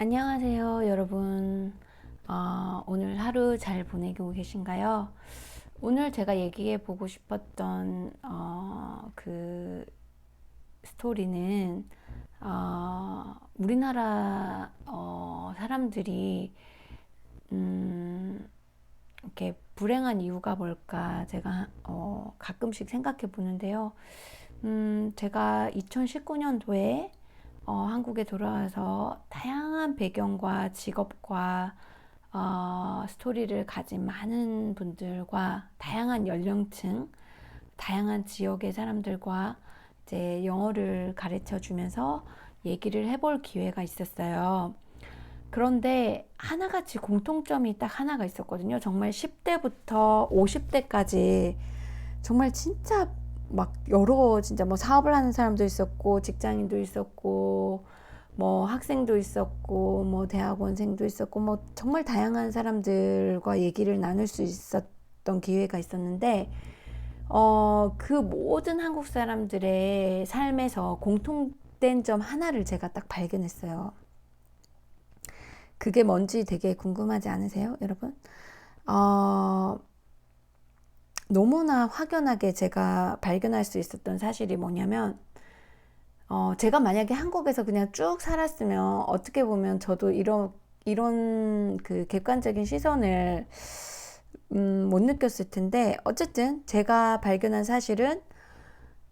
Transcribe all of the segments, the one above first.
안녕하세요, 여러분. 오늘 하루 잘 보내고 계신가요? 오늘 제가 얘기해 보고 싶었던 그 스토리는 우리나라 사람들이 이렇게 불행한 이유가 뭘까 제가 가끔씩 생각해 보는데요. 제가 2019년도에 한국에 돌아와서 다양한 배경과 직업과 스토리를 가진 많은 분들과 다양한 연령층, 다양한 지역의 사람들과 이제 영어를 가르쳐 주면서 얘기를 해볼 기회가 있었어요. 그런데 하나같이 공통점이 딱 하나가 있었거든요. 정말 10대부터 50대까지 정말 진짜 막 여러 진짜 뭐 사업을 하는 사람도 있었고 직장인도 있었고 뭐 학생도 있었고 뭐 대학원생도 있었고 뭐 정말 다양한 사람들과 얘기를 나눌 수 있었던 기회가 있었는데 그 모든 한국 사람들의 삶에서 공통된 점 하나를 제가 딱 발견했어요. 그게 뭔지 되게 궁금하지 않으세요, 여러분? 어, 너무나 확연하게 제가 발견할 수 있었던 사실이 뭐냐면, 제가 만약에 한국에서 그냥 쭉 살았으면 어떻게 보면 저도 이런 그 객관적인 시선을 못 느꼈을 텐데, 어쨌든 제가 발견한 사실은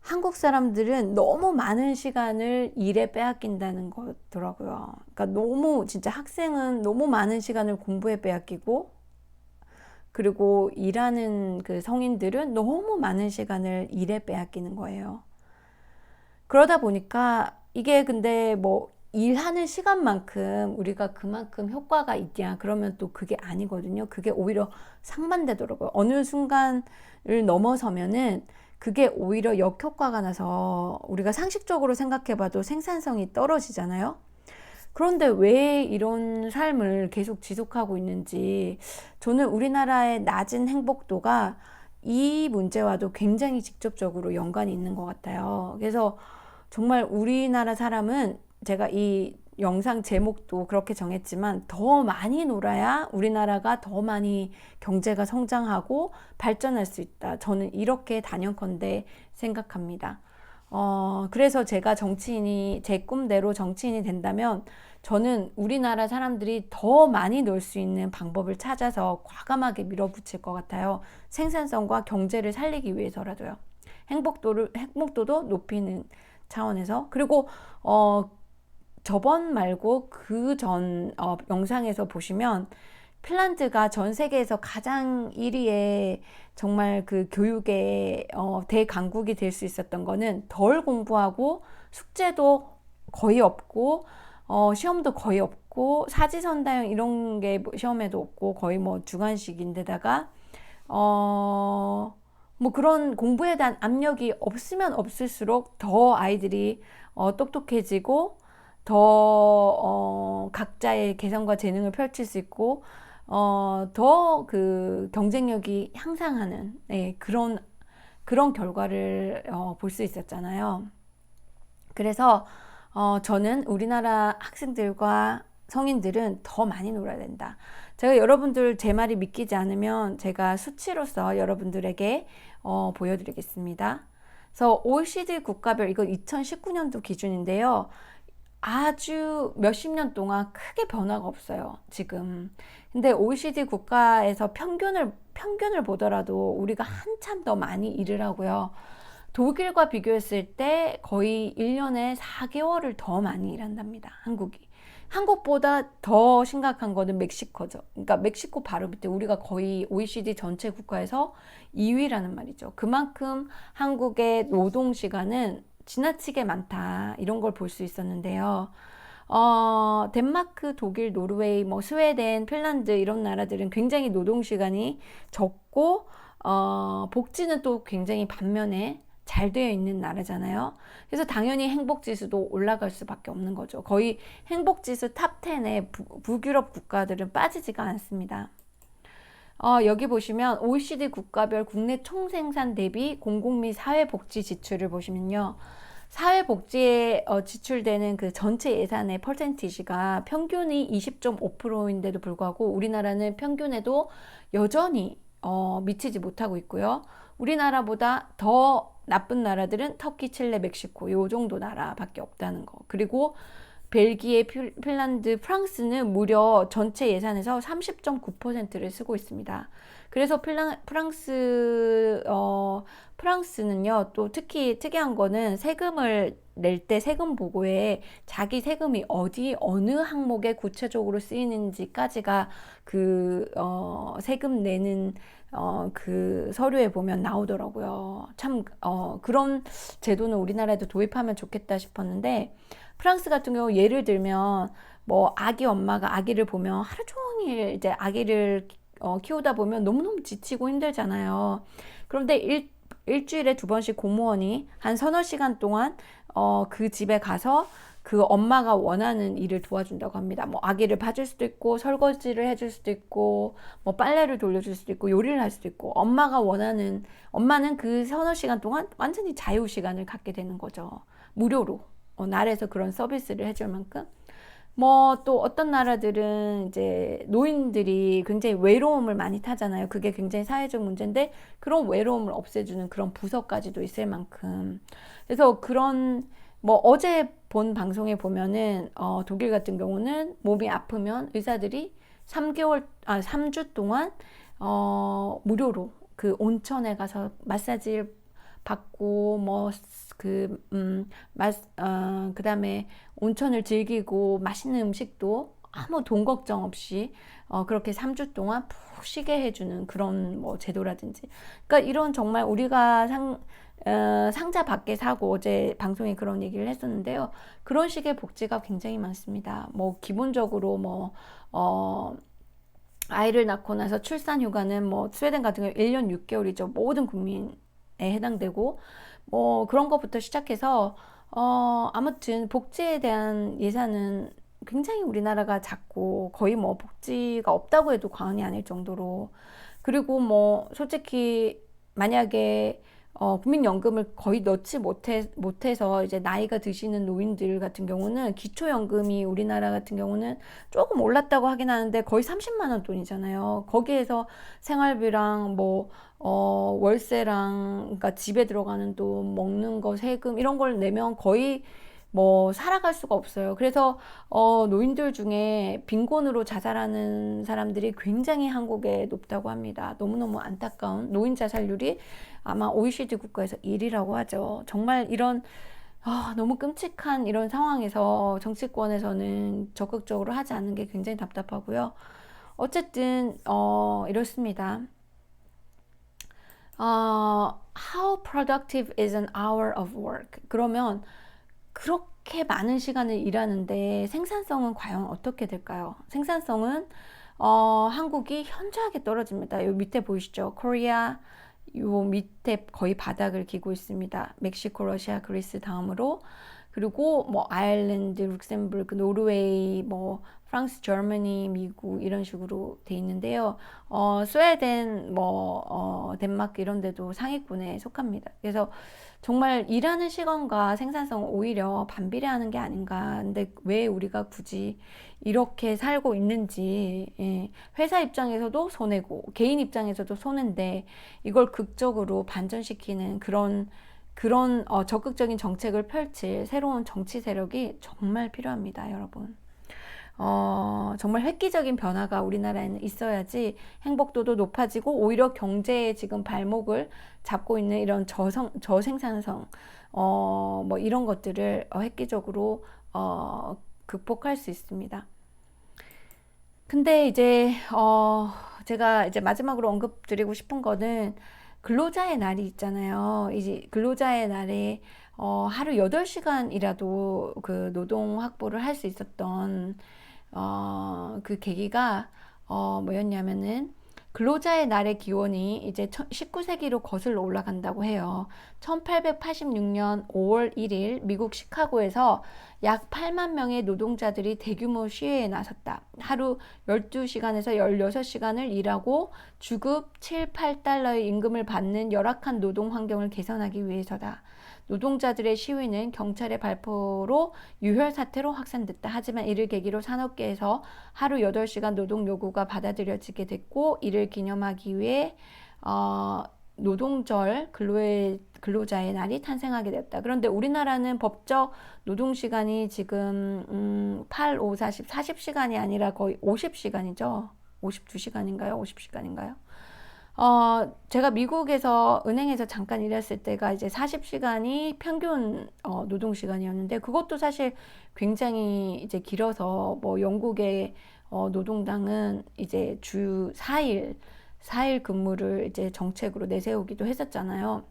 한국 사람들은 너무 많은 시간을 일에 빼앗긴다는 거더라고요. 그러니까 너무 진짜 학생은 너무 많은 시간을 공부에 빼앗기고, 그리고 일하는 그 성인들은 너무 많은 시간을 일에 빼앗기는 거예요. 그러다 보니까 이게 근데 뭐 일하는 시간만큼 우리가 그만큼 효과가 있냐 그러면 또 그게 아니거든요. 그게 오히려 상반되더라고요. 어느 순간을 넘어서면은 그게 오히려 역효과가 나서 우리가 상식적으로 생각해봐도 생산성이 떨어지잖아요. 그런데 왜 이런 삶을 계속 지속하고 있는지 저는 우리나라의 낮은 행복도가 이 문제와도 굉장히 직접적으로 연관이 있는 것 같아요. 그래서 정말 우리나라 사람은 제가 이 영상 제목도 그렇게 정했지만 더 많이 놀아야 우리나라가 더 많이 경제가 성장하고 발전할 수 있다. 저는 이렇게 단연컨대 생각합니다. 그래서 제가 제 꿈대로 정치인이 된다면 저는 우리나라 사람들이 더 많이 놀 수 있는 방법을 찾아서 과감하게 밀어붙일 것 같아요. 생산성과 경제를 살리기 위해서라도요. 행복도도 높이는 차원에서. 그리고, 저번 말고 그 전, 영상에서 보시면 핀란드가 전 세계에서 가장 1위의 정말 그 교육의 대강국이 될 수 있었던 거는 덜 공부하고 숙제도 거의 없고 시험도 거의 없고 사지선다형 이런 게 시험에도 없고 거의 뭐 주관식인데다가 뭐 그런 공부에 대한 압력이 없으면 없을수록 더 아이들이 똑똑해지고 더 각자의 개성과 재능을 펼칠 수 있고 더 그 경쟁력이 향상하는 그런 결과를 볼 수 있었잖아요. 그래서 저는 우리나라 학생들과 성인들은 더 많이 놀아야 된다. 제가 여러분들 제 말이 믿기지 않으면 제가 수치로서 여러분들에게 보여드리겠습니다. 그래서 OECD 국가별 이거 2019년도 기준인데요. 아주 몇십 년 동안 크게 변화가 없어요, 지금. 근데 OECD 국가에서 평균을 보더라도 우리가 한참 더 많이 일을 하고요. 독일과 비교했을 때 거의 1년에 4개월을 더 많이 일한답니다, 한국이. 한국보다 더 심각한 거는 멕시코죠. 그러니까 멕시코 바로 밑에 우리가 거의 OECD 전체 국가에서 2위라는 말이죠. 그만큼 한국의 노동 시간은 지나치게 많다. 이런 걸 볼 수 있었는데요. 덴마크, 독일, 노르웨이, 뭐 스웨덴, 핀란드 이런 나라들은 굉장히 노동 시간이 적고 복지는 또 굉장히 반면에 잘 되어 있는 나라잖아요. 그래서 당연히 행복지수도 올라갈 수밖에 없는 거죠. 거의 행복지수 탑 10에 북유럽 국가들은 빠지지가 않습니다. 여기 보시면 OECD 국가별 국내 총생산 대비 공공 및 사회복지 지출을 보시면요. 사회복지에 지출되는 그 전체 예산의 퍼센티지가 평균이 20.5%인데도 불구하고 우리나라는 평균에도 여전히 미치지 못하고 있고요. 우리나라보다 더 나쁜 나라들은 터키, 칠레, 멕시코 요 정도 나라밖에 없다는 거. 그리고 벨기에, 핀란드, 프랑스는 무려 전체 예산에서 30.9%를 쓰고 있습니다. 그래서 프랑스는요, 또 특히 특이한 거는 세금을 낼 때 세금 보고에 자기 세금이 어느 항목에 구체적으로 쓰이는지까지가 세금 내는 그 서류에 보면 나오더라고요. 참, 그런 제도는 우리나라에도 도입하면 좋겠다 싶었는데, 프랑스 같은 경우 예를 들면, 뭐, 아기 엄마가 아기를 보면 하루 종일 이제 아기를 키우다 보면 너무너무 지치고 힘들잖아요. 그런데 일주일에 2번씩 공무원이 한 서너 시간 동안 그 집에 가서 그 엄마가 원하는 일을 도와준다고 합니다. 뭐 아기를 봐줄 수도 있고 설거지를 해줄 수도 있고 뭐 빨래를 돌려줄 수도 있고 요리를 할 수도 있고 엄마는 그 서너 시간 동안 완전히 자유 시간을 갖게 되는 거죠. 무료로 나라에서 그런 서비스를 해줄 만큼. 뭐 또 어떤 나라들은 이제 노인들이 굉장히 외로움을 많이 타잖아요. 그게 굉장히 사회적 문제인데 그런 외로움을 없애주는 그런 부서까지도 있을 만큼. 그래서 그런 뭐 어제 본 방송에 보면은 독일 같은 경우는 몸이 아프면 의사들이 3주 동안 무료로 그 온천에 가서 마사지를 받고 그다음에 온천을 즐기고 맛있는 음식도 아무 돈 걱정 없이 그렇게 3주 동안 푹 쉬게 해주는 그런 뭐 제도라든지. 그러니까 이런 정말 우리가 상자 밖에 사고 어제 방송에 그런 얘기를 했었는데요. 그런 식의 복지가 굉장히 많습니다. 뭐 기본적으로 아이를 낳고 나서 출산 휴가는 뭐 스웨덴 같은 경우 1년 6개월이죠. 모든 국민에 해당되고 뭐 그런 것부터 시작해서 아무튼 복지에 대한 예산은 굉장히 우리나라가 작고 거의 뭐 복지가 없다고 해도 과언이 아닐 정도로. 그리고 뭐 솔직히 만약에 국민연금을 거의 넣지 못해서 이제 나이가 드시는 노인들 같은 경우는 기초연금이 우리나라 같은 경우는 조금 올랐다고 하긴 하는데 거의 30만 원 돈이잖아요. 거기에서 생활비랑 월세랑 그러니까 집에 들어가는 돈, 먹는 거, 세금 이런 걸 내면 거의 뭐 살아갈 수가 없어요. 그래서 노인들 중에 빈곤으로 자살하는 사람들이 굉장히 한국에 높다고 합니다. 너무너무 안타까운 노인 자살률이 아마 OECD 국가에서 1위라고 하죠. 정말 이런 너무 끔찍한 이런 상황에서 정치권에서는 적극적으로 하지 않는 게 굉장히 답답하고요. 어쨌든 이렇습니다. How productive is an hour of work? 그러면 그렇게 많은 시간을 일하는데 생산성은 과연 어떻게 될까요? 생산성은 한국이 현저하게 떨어집니다. 요 밑에 보이시죠? 코리아 요 밑에 거의 바닥을 기고 있습니다. 멕시코, 러시아, 그리스 다음으로. 그리고 뭐 아일랜드, 룩셈부르크, 노르웨이, 뭐 프랑스, 저머니, 미국 이런 식으로 돼 있는데요. 스웨덴, 덴마크 이런 데도 상위권에 속합니다. 그래서 정말 일하는 시간과 생산성을 오히려 반비례하는 게 아닌가. 근데 왜 우리가 굳이 이렇게 살고 있는지, 회사 입장에서도 손해고 개인 입장에서도 손해인데 이걸 극적으로 반전시키는 그런 적극적인 정책을 펼칠 새로운 정치 세력이 정말 필요합니다, 여러분. 정말 획기적인 변화가 우리나라에는 있어야지 행복도도 높아지고 오히려 경제에 지금 발목을 잡고 있는 이런 저생산성, 뭐 이런 것들을 획기적으로 극복할 수 있습니다. 근데 이제 제가 이제 마지막으로 언급드리고 싶은 거는 근로자의 날이 있잖아요. 이제 근로자의 날에 하루 8시간이라도 그 노동 확보를 할 수 있었던 그 계기가 뭐였냐면은 근로자의 날의 기원이 이제 19세기로 거슬러 올라간다고 해요. 1886년 5월 1일 미국 시카고에서 약 8만 명의 노동자들이 대규모 시위에 나섰다. 하루 12시간에서 16시간을 일하고 주급 7, 8달러의 임금을 받는 열악한 노동 환경을 개선하기 위해서다. 노동자들의 시위는 경찰의 발표로 유혈 사태로 확산됐다. 하지만 이를 계기로 산업계에서 하루 8시간 노동 요구가 받아들여지게 됐고, 이를 기념하기 위해 노동절 근로자의 날이 탄생하게 됐다. 그런데 우리나라는 법적 노동시간이 지금 8, 5, 40시간이 아니라 거의 50시간이죠. 52시간인가요? 50시간인가요? 제가 미국에서 은행에서 잠깐 일했을 때가 이제 40시간이 평균 노동시간이었는데, 그것도 사실 굉장히 이제 길어서, 뭐 영국의 노동당은 이제 주 4일 근무를 이제 정책으로 내세우기도 했었잖아요.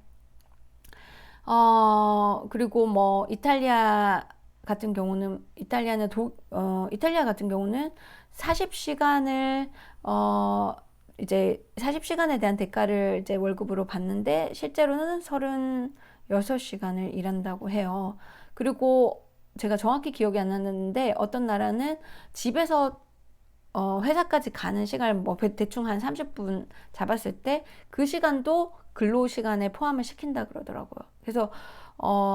그리고 뭐 이탈리아 같은 경우는 이탈리아 같은 경우는 40시간을 이제 40시간에 대한 대가를 이제 월급으로 받는데, 실제로는 36시간을 일한다고 해요. 그리고 제가 정확히 기억이 안 나는데, 어떤 나라는 집에서 회사까지 가는 시간을 뭐 대충 한 30분 잡았을 때 그 시간도 근로시간에 포함을 시킨다 그러더라고요. 그래서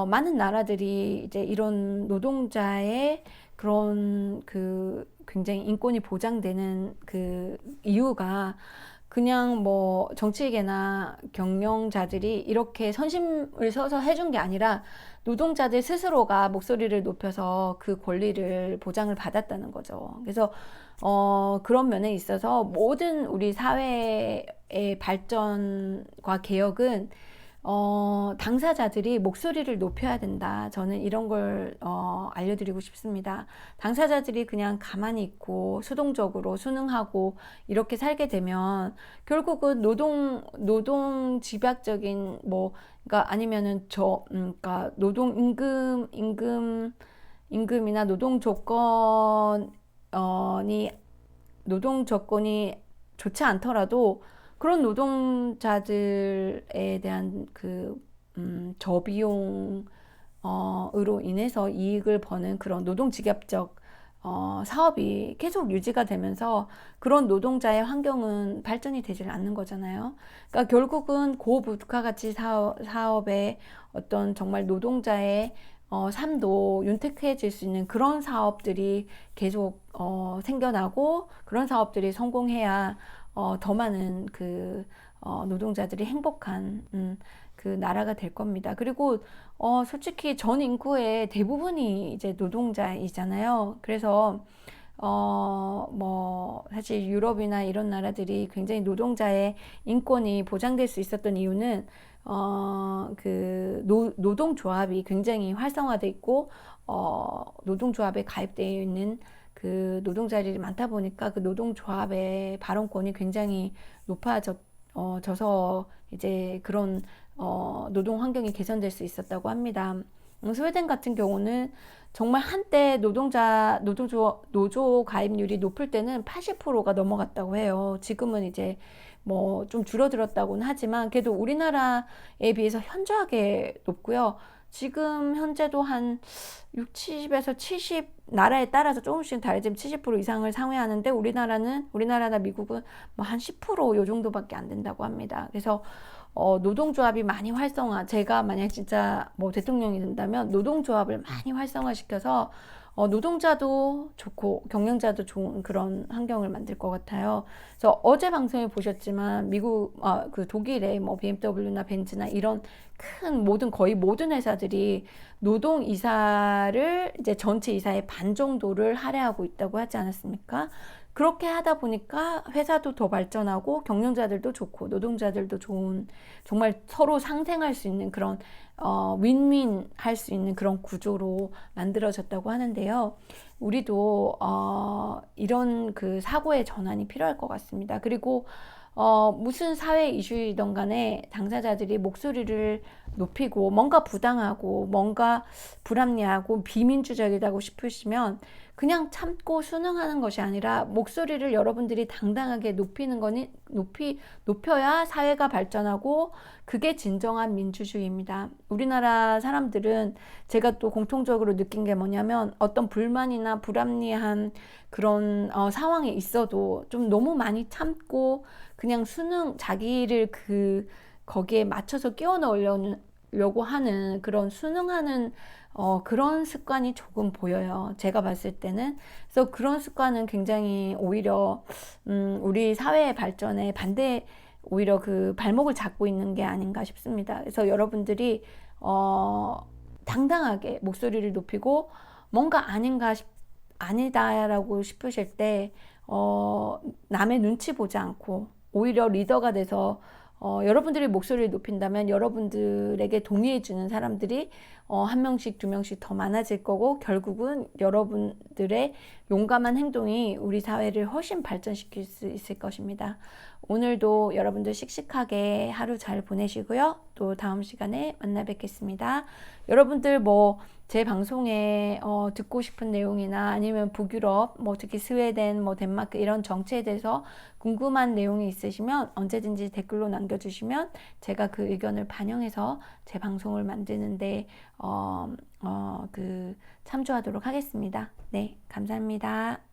많은 나라들이 이제 이런 노동자의 그런 그 굉장히 인권이 보장되는 그 이유가, 그냥 뭐 정치계나 경영자들이 이렇게 선심을 서서 해준 게 아니라 노동자들 스스로가 목소리를 높여서 그 권리를 보장을 받았다는 거죠. 그래서 그런 면에 있어서 모든 우리 사회의 발전과 개혁은 당사자들이 목소리를 높여야 된다. 저는 이런 걸 알려드리고 싶습니다. 당사자들이 그냥 가만히 있고 수동적으로 순응하고 이렇게 살게 되면 결국은 노동 집약적인 뭐, 그러니까 아니면은 그러니까 임금이나 노동 조건이 좋지 않더라도, 그런 노동자들에 대한 저비용으로 인해서 이익을 버는 그런 노동직업적 사업이 계속 유지가 되면서 그런 노동자의 환경은 발전이 되질 않는 거잖아요. 그러니까 결국은 고부가 가치 사업의 어떤 정말 노동자의 삶도 윤택해질 수 있는 그런 사업들이 계속 생겨나고, 그런 사업들이 성공해야 더 많은 노동자들이 행복한 그 나라가 될 겁니다. 그리고 솔직히 전 인구의 대부분이 이제 노동자이잖아요. 그래서 뭐 사실 유럽이나 이런 나라들이 굉장히 노동자의 인권이 보장될 수 있었던 이유는 노동조합이 굉장히 활성화돼 있고, 노동조합에 가입되어 있는 그 노동자들이 많다 보니까 그 노동조합의 발언권이 굉장히 높아져서 이제 그런 노동 환경이 개선될 수 있었다고 합니다. 스웨덴 같은 경우는 정말 한때 노조 가입률이 높을 때는 80%가 넘어갔다고 해요. 지금은 이제 뭐 좀 줄어들었다고는 하지만 그래도 우리나라에 비해서 현저하게 높고요. 지금 현재도 한 60에서 70, 나라에 따라서 조금씩 다르지만 70% 이상을 상회하는데, 우리나라나 미국은 뭐 한 10%요 정도밖에 안 된다고 합니다. 그래서 노동조합이 많이 제가 만약 진짜 뭐 대통령이 된다면 노동조합을 많이 활성화시켜서 노동자도 좋고 경영자도 좋은 그런 환경을 만들 것 같아요. 그래서 어제 방송에 보셨지만 그 독일의 뭐 BMW나 벤츠나 이런 거의 모든 회사들이 노동 이사를 이제 전체 이사의 반 정도를 할애하고 있다고 하지 않았습니까? 그렇게 하다 보니까 회사도 더 발전하고 경영자들도 좋고 노동자들도 좋은, 정말 서로 상생할 수 있는 그런 윈윈 할 수 있는 그런 구조로 만들어졌다고 하는데요. 우리도 이런 그 사고의 전환이 필요할 것 같습니다. 그리고 무슨 사회 이슈이든 간에 당사자들이 목소리를 높이고, 뭔가 부당하고 뭔가 불합리하고 비민주적이라고 싶으시면 그냥 참고 순응하는 것이 아니라 목소리를 여러분들이 당당하게 높여야 사회가 발전하고, 그게 진정한 민주주의입니다. 우리나라 사람들은 제가 또 공통적으로 느낀 게 뭐냐면, 어떤 불만이나 불합리한 그런 상황이 있어도 좀 너무 많이 참고 그냥 자기를 거기에 맞춰서 끼워 하려고 하는 그런 순응하는 그런 습관이 조금 보여요. 제가 봤을 때는. 그래서 그런 습관은 굉장히 오히려 우리 사회의 발전에 반대, 오히려 그 발목을 잡고 있는 게 아닌가 싶습니다. 그래서 여러분들이 당당하게 목소리를 높이고 뭔가 아니다라고 싶으실 때 남의 눈치 보지 않고 오히려 리더가 돼서 여러분들이 목소리를 높인다면 여러분들에게 동의해주는 사람들이 한 명씩 두 명씩 더 많아질 거고, 결국은 여러분들의 용감한 행동이 우리 사회를 훨씬 발전시킬 수 있을 것입니다. 오늘도 여러분들 씩씩하게 하루 잘 보내시고요. 또 다음 시간에 만나 뵙겠습니다. 여러분들 제 방송에 듣고 싶은 내용이나 아니면 북유럽, 특히 스웨덴, 덴마크 이런 정치에 대해서 궁금한 내용이 있으시면 언제든지 댓글로 남겨주시면 제가 그 의견을 반영해서 제 방송을 만드는데 참조하도록 하겠습니다. 네, 감사합니다.